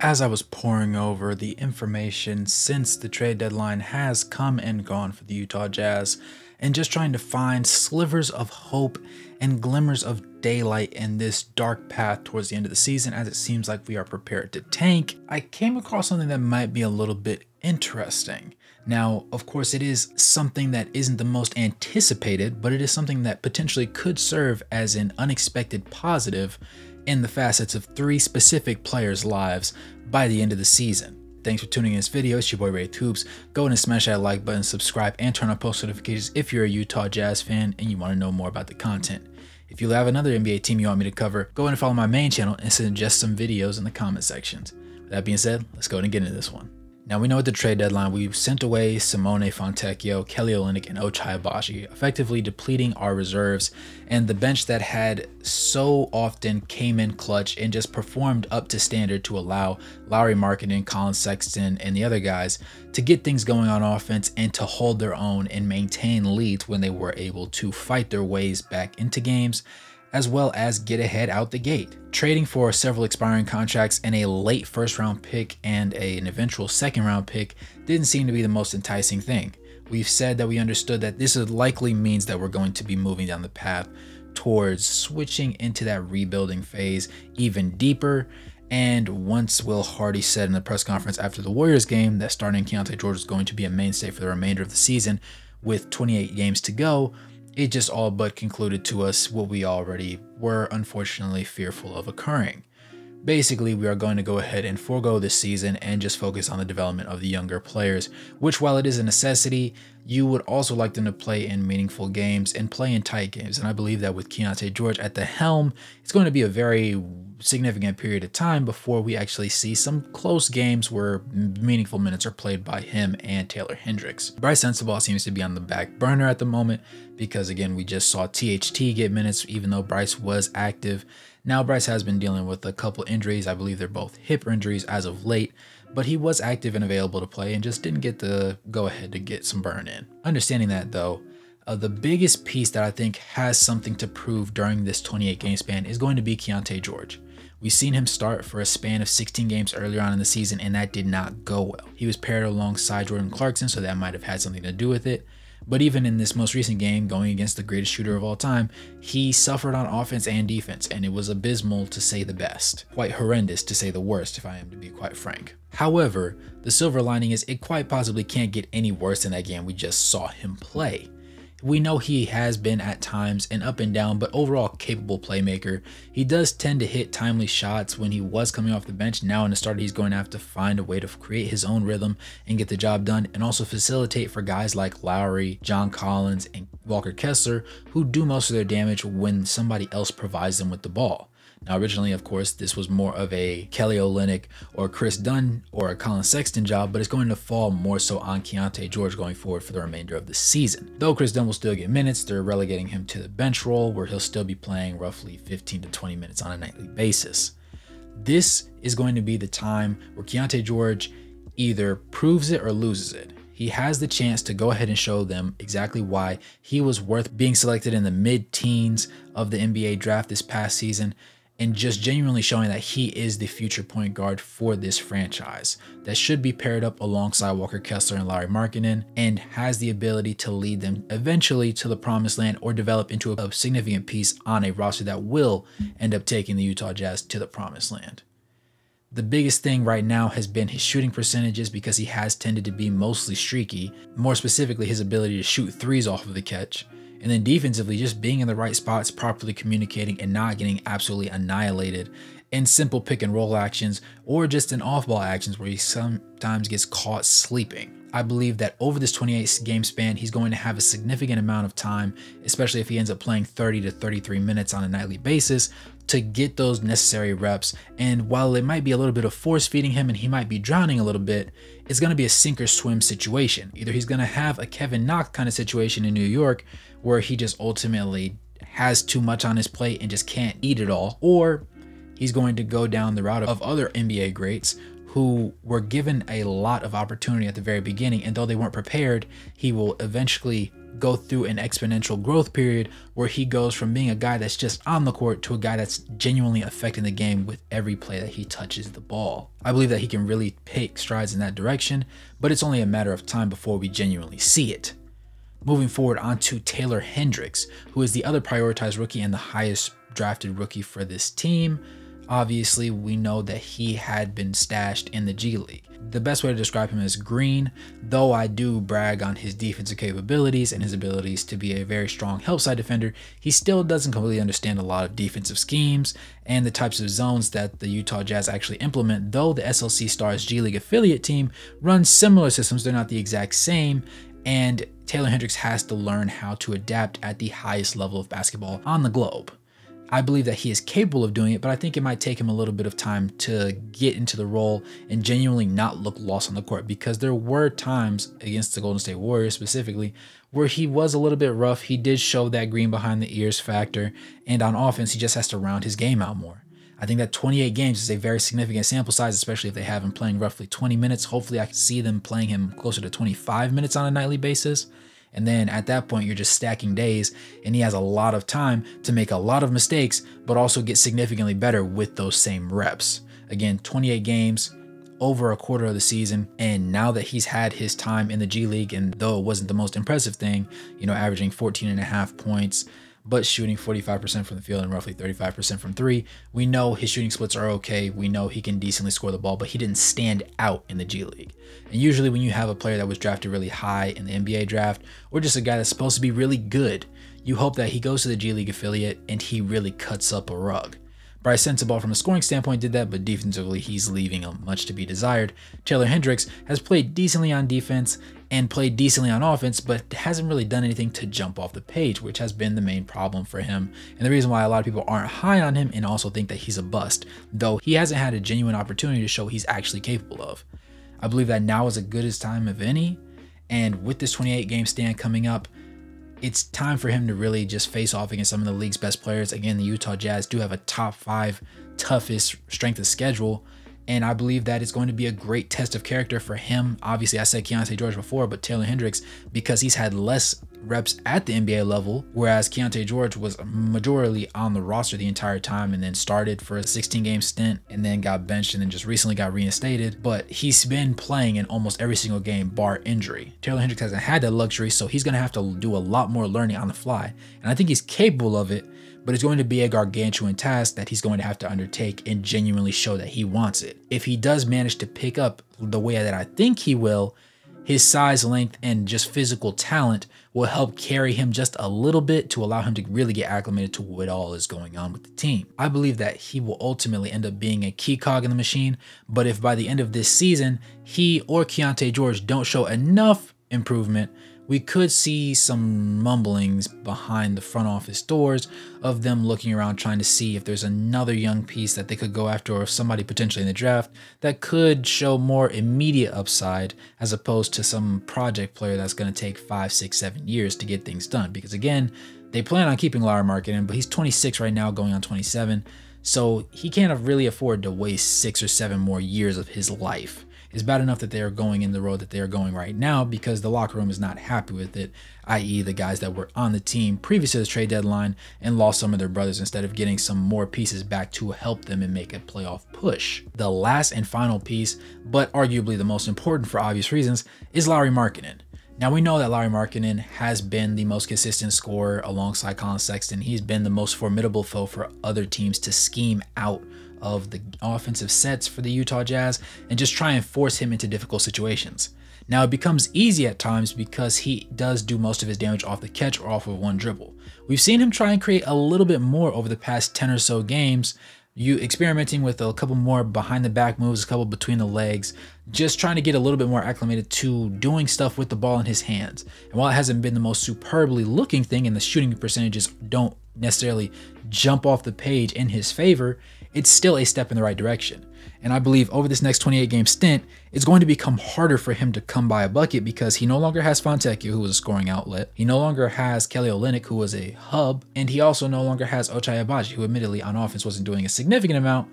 As I was poring over the information since the trade deadline has come and gone for the Utah Jazz, and just trying to find slivers of hope and glimmers of daylight in this dark path towards the end of the season, as it seems like we are prepared to tank, I came across something that might be a little bit interesting. Now, of course, it is something that isn't the most anticipated, but it is something that potentially could serve as an unexpected positive in the facets of 3 specific players' lives by the end of the season. Thanks for tuning in this video. It's your boy Ray Tubes. Go ahead and smash that like button, subscribe, and turn on post notifications if you're a Utah Jazz fan and you want to know more about the content. If you have another NBA team you want me to cover, go ahead and follow my main channel and suggest some videos in the comment sections. With that being said, let's go ahead and get into this one. Now, we know at the trade deadline, we sent away Simone Fontecchio, Kelly Olynyk, and Ochai Agbaji, effectively depleting our reserves and the bench that had so often came in clutch and just performed up to standard to allow Lauri Markkanen, Collin Sexton, and the other guys to get things going on offense and to hold their own and maintain leads when they were able to fight their ways back into games, as well as get ahead out the gate. Trading for several expiring contracts and a late first-round pick and an eventual second-round pick didn't seem to be the most enticing thing. We've said that we understood that this likely means that we're going to be moving down the path towards switching into that rebuilding phase even deeper. And once Will Hardy said in the press conference after the Warriors game that starting Keyonte George is going to be a mainstay for the remainder of the season with 28 games to go, it just all but concluded to us what we already were unfortunately fearful of occurring. Basically, we are going to go ahead and forego this season and just focus on the development of the younger players, which, while it is a necessity, you would also like them to play in meaningful games and play in tight games. And I believe that with Keyonte George at the helm, it's going to be a very significant period of time before we actually see some close games where meaningful minutes are played by him and Taylor Hendricks. Bryce Sensabaugh seems to be on the back burner at the moment because, again, we just saw THT get minutes even though Bryce was active. Now, Bryce has been dealing with a couple injuries. I believe they're both hip injuries as of late, but he was active and available to play and just didn't get the go-ahead to get some burn in. Understanding that, though, the biggest piece that I think has something to prove during this 28-game span is going to be Keyonte George. We've seen him start for a span of 16 games earlier on in the season, and that did not go well. He was paired alongside Jordan Clarkson, so that might have had something to do with it. But even in this most recent game, going against the greatest shooter of all time, he suffered on offense and defense, and it was abysmal to say the best. Quite horrendous to say the worst, if I am to be quite frank. However, the silver lining is it quite possibly can't get any worse than that game we just saw him play. We know he has been at times an up and down, but overall capable playmaker. He does tend to hit timely shots when he was coming off the bench. Now in the start, he's going to have to find a way to create his own rhythm and get the job done, and also facilitate for guys like Lauri, John Collins, and Walker Kessler, who do most of their damage when somebody else provides them with the ball. Now, originally, of course, this was more of a Kelly Olynyk or Chris Dunn or a Collin Sexton job, but it's going to fall more so on Keyonte George going forward for the remainder of the season. Though Chris Dunn will still get minutes, they're relegating him to the bench role where he'll still be playing roughly 15 to 20 minutes on a nightly basis. This is going to be the time where Keyonte George either proves it or loses it. He has the chance to go ahead and show them exactly why he was worth being selected in the mid-teens of the NBA draft this past season, and just genuinely showing that he is the future point guard for this franchise that should be paired up alongside Walker Kessler and Lauri Markkanen, and has the ability to lead them eventually to the promised land or develop into a significant piece on a roster that will end up taking the Utah Jazz to the promised land. The biggest thing right now has been his shooting percentages because he has tended to be mostly streaky, more specifically his ability to shoot threes off of the catch. And then defensively, just being in the right spots, properly communicating, and not getting absolutely annihilated in simple pick and roll actions or just in off-ball actions where he sometimes gets caught sleeping. I believe that over this 28-game span, he's going to have a significant amount of time, especially if he ends up playing 30 to 33 minutes on a nightly basis, to get those necessary reps. And while it might be a little bit of force feeding him and he might be drowning a little bit, it's going to be a sink or swim situation. Either he's going to have a Kevin Knox kind of situation in New York where he just ultimately has too much on his plate and just can't eat it all, or he's going to go down the route of other NBA greats who were given a lot of opportunity at the very beginning, and though they weren't prepared, he will eventually go through an exponential growth period where he goes from being a guy that's just on the court to a guy that's genuinely affecting the game with every play that he touches the ball. I believe that he can really take strides in that direction, but it's only a matter of time before we genuinely see it. Moving forward onto Taylor Hendricks, who is the other prioritized rookie and the highest drafted rookie for this team. Obviously, we know that he had been stashed in the G League. The best way to describe him is green, though I do brag on his defensive capabilities and his abilities to be a very strong help side defender. He still doesn't completely understand a lot of defensive schemes and the types of zones that the Utah Jazz actually implement, though the SLC Stars G League affiliate team runs similar systems. They're not the exact same, and Taylor Hendricks has to learn how to adapt at the highest level of basketball on the globe. I believe that he is capable of doing it, but I think it might take him a little bit of time to get into the role and genuinely not look lost on the court, because there were times against the Golden State Warriors specifically where he was a little bit rough. He did show that green behind the ears factor, and on offense, he just has to round his game out more. I think that 28 games is a very significant sample size, especially if they have him playing roughly 20 minutes. Hopefully I can see them playing him closer to 25 minutes on a nightly basis. And then at that point, you're just stacking days, and he has a lot of time to make a lot of mistakes, but also get significantly better with those same reps. Again, 28 games, over a quarter of the season. And now that he's had his time in the G League, and though it wasn't the most impressive thing, averaging 14.5 points, but shooting 45% from the field and roughly 35% from three, we know his shooting splits are okay. We know he can decently score the ball, but he didn't stand out in the G League. And usually when you have a player that was drafted really high in the NBA draft, or just a guy that's supposed to be really good, you hope that he goes to the G League affiliate and he really cuts up a rug. Bryce Sensabaugh from a scoring standpoint did that, but defensively he's leaving much to be desired. Taylor Hendricks has played decently on defense and played decently on offense, but hasn't really done anything to jump off the page, which has been the main problem for him. And the reason why a lot of people aren't high on him and also think that he's a bust, though he hasn't had a genuine opportunity to show he's actually capable of. I believe that now is as good a time of any, and with this 28 game stand coming up, it's time for him to really just face off against some of the league's best players. Again, the Utah Jazz do have a top 5 toughest strength of schedule, and I believe that it's going to be a great test of character for him. Obviously, I said Keyonte George before, but Taylor Hendricks, because he's had less reps at the NBA level, whereas Keyonte George was majorly on the roster the entire time and then started for a 16-game stint and then got benched and then just recently got reinstated. But he's been playing in almost every single game bar injury. Taylor Hendricks hasn't had that luxury, so he's going to have to do a lot more learning on the fly. And I think he's capable of it, but it's going to be a gargantuan task that he's going to have to undertake and genuinely show that he wants it. If he does manage to pick up the way that I think he will, his size, length, and just physical talent will help carry him just a little bit to allow him to really get acclimated to what all is going on with the team. I believe that he will ultimately end up being a key cog in the machine, but if by the end of this season, he or Keyonte George don't show enough improvement, we could see some mumblings behind the front office doors of them looking around trying to see if there's another young piece that they could go after, or somebody potentially in the draft that could show more immediate upside as opposed to some project player that's going to take 5, 6, 7 years to get things done. Because again, they plan on keeping Lauri Markkanen, but he's 26 right now, going on 27. So he can't really afford to waste 6 or 7 more years of his life. It's bad enough that they are going in the road that they are going right now because the locker room is not happy with it, i.e. the guys that were on the team previous to the trade deadline and lost some of their brothers instead of getting some more pieces back to help them and make a playoff push. The last and final piece, but arguably the most important for obvious reasons, is Lauri Markkanen. Now we know that Lauri Markkanen has been the most consistent scorer alongside Colin Sexton. He's been the most formidable foe for other teams to scheme out of the offensive sets for the Utah Jazz and just try and force him into difficult situations. Now it becomes easy at times because he does do most of his damage off the catch or off of one dribble. We've seen him try and create a little bit more over the past 10 or so games, experimenting with a couple more behind the back moves, a couple between the legs, just trying to get a little bit more acclimated to doing stuff with the ball in his hands. And while it hasn't been the most superbly looking thing and the shooting percentages don't necessarily jump off the page in his favor, it's still a step in the right direction. And I believe over this next 28 game stint, it's going to become harder for him to come by a bucket because he no longer has Fontecchio, who was a scoring outlet. He no longer has Kelly Olynyk, who was a hub. And he also no longer has Ochai Agbaji, who admittedly on offense wasn't doing a significant amount,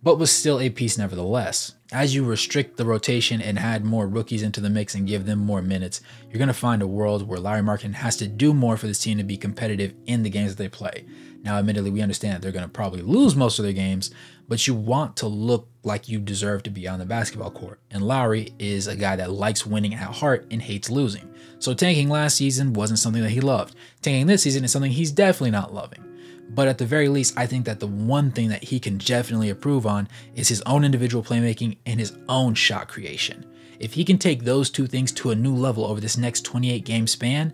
but was still a piece nevertheless. As you restrict the rotation and add more rookies into the mix and give them more minutes, you're going to find a world where Lauri Markkanen has to do more for this team to be competitive in the games that they play. Now, admittedly, we understand that they're going to probably lose most of their games, but you want to look like you deserve to be on the basketball court. And Lauri is a guy that likes winning at heart and hates losing. So tanking last season wasn't something that he loved. Tanking this season is something he's definitely not loving. But at the very least, I think that the one thing that he can definitely improve on is his own individual playmaking and his own shot creation. If he can take those two things to a new level over this next 28 game span,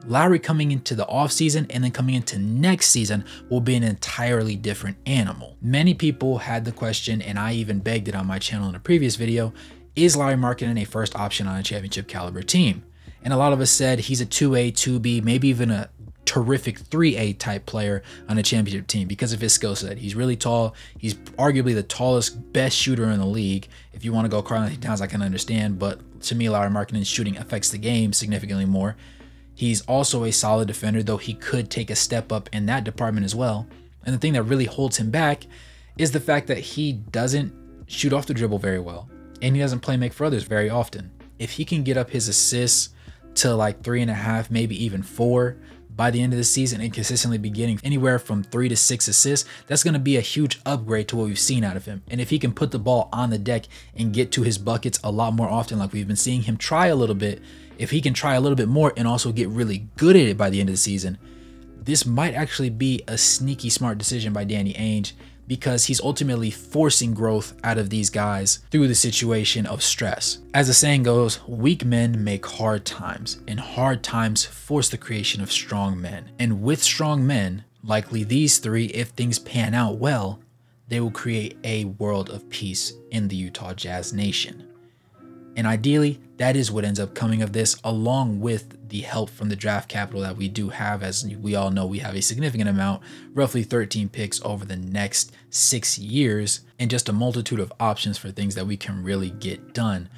Lauri coming into the offseason and then coming into next season will be an entirely different animal. Many people had the question, and I even begged it on my channel in a previous video, is Lauri Markkanen a first option on a championship caliber team? And a lot of us said he's a 2A, 2B, maybe even a terrific 3A type player on a championship team because of his skill set. He's really tall. He's arguably the tallest, best shooter in the league. If you want to go Karl-Anthony Towns, I can understand, but to me, Lauri Markkanen's shooting affects the game significantly more. He's also a solid defender, though he could take a step up in that department as well. And the thing that really holds him back is the fact that he doesn't shoot off the dribble very well, and he doesn't play make for others very often. If he can get up his assists to like 3.5, maybe even 4 by the end of the season and consistently be getting anywhere from 3 to 6 assists, that's going to be a huge upgrade to what we've seen out of him. And if he can put the ball on the deck and get to his buckets a lot more often, like we've been seeing him try a little bit, if he can try a little bit more and also get really good at it by the end of the season, this might actually be a sneaky smart decision by Danny Ainge, because he's ultimately forcing growth out of these guys through the situation of stress. As the saying goes, weak men make hard times, and hard times force the creation of strong men. And with strong men, likely these three, if things pan out well, they will create a world of peace in the Utah Jazz nation. And ideally, that is what ends up coming of this, along with the help from the draft capital that we do have. As we all know, we have a significant amount, roughly 13 picks over the next 6 years, and just a multitude of options for things that we can really get done,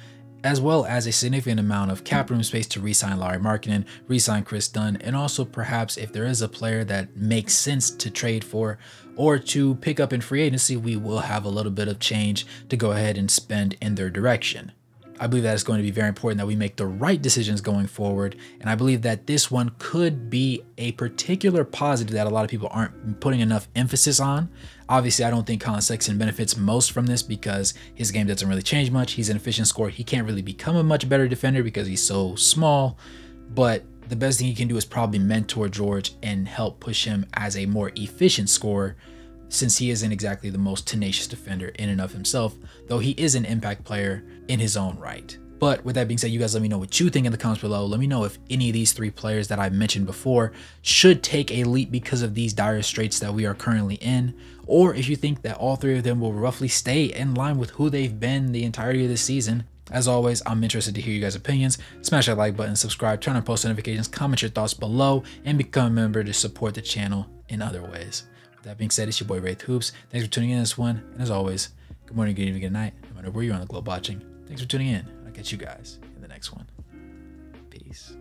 as well as a significant amount of cap room space to re-sign Lauri Markkanen, re-sign Chris Dunn, and also perhaps if there is a player that makes sense to trade for or to pick up in free agency, we will have a little bit of change to go ahead and spend in their direction. I believe that it's going to be very important that we make the right decisions going forward, and I believe that this one could be a particular positive that a lot of people aren't putting enough emphasis on. Obviously, I don't think Collin Sexton benefits most from this because his game doesn't really change much. He's an efficient scorer. He can't really become a much better defender because he's so small, but the best thing he can do is probably mentor George and help push him as a more efficient scorer, since he isn't exactly the most tenacious defender in and of himself, though he is an impact player in his own right. But with that being said, you guys let me know what you think in the comments below. Let me know if any of these three players that I mentioned before should take a leap because of these dire straits that we are currently in, or if you think that all three of them will roughly stay in line with who they've been the entirety of this season. As always, I'm interested to hear you guys' opinions. Smash that like button, subscribe, turn on post notifications, comment your thoughts below, and become a member to support the channel in other ways. That being said, it's your boy Wraith Hoops. Thanks for tuning in this one, and as always, good morning, good evening, good night, no matter where you're on the globe watching. Thanks for tuning in. I'll catch you guys in the next one. Peace.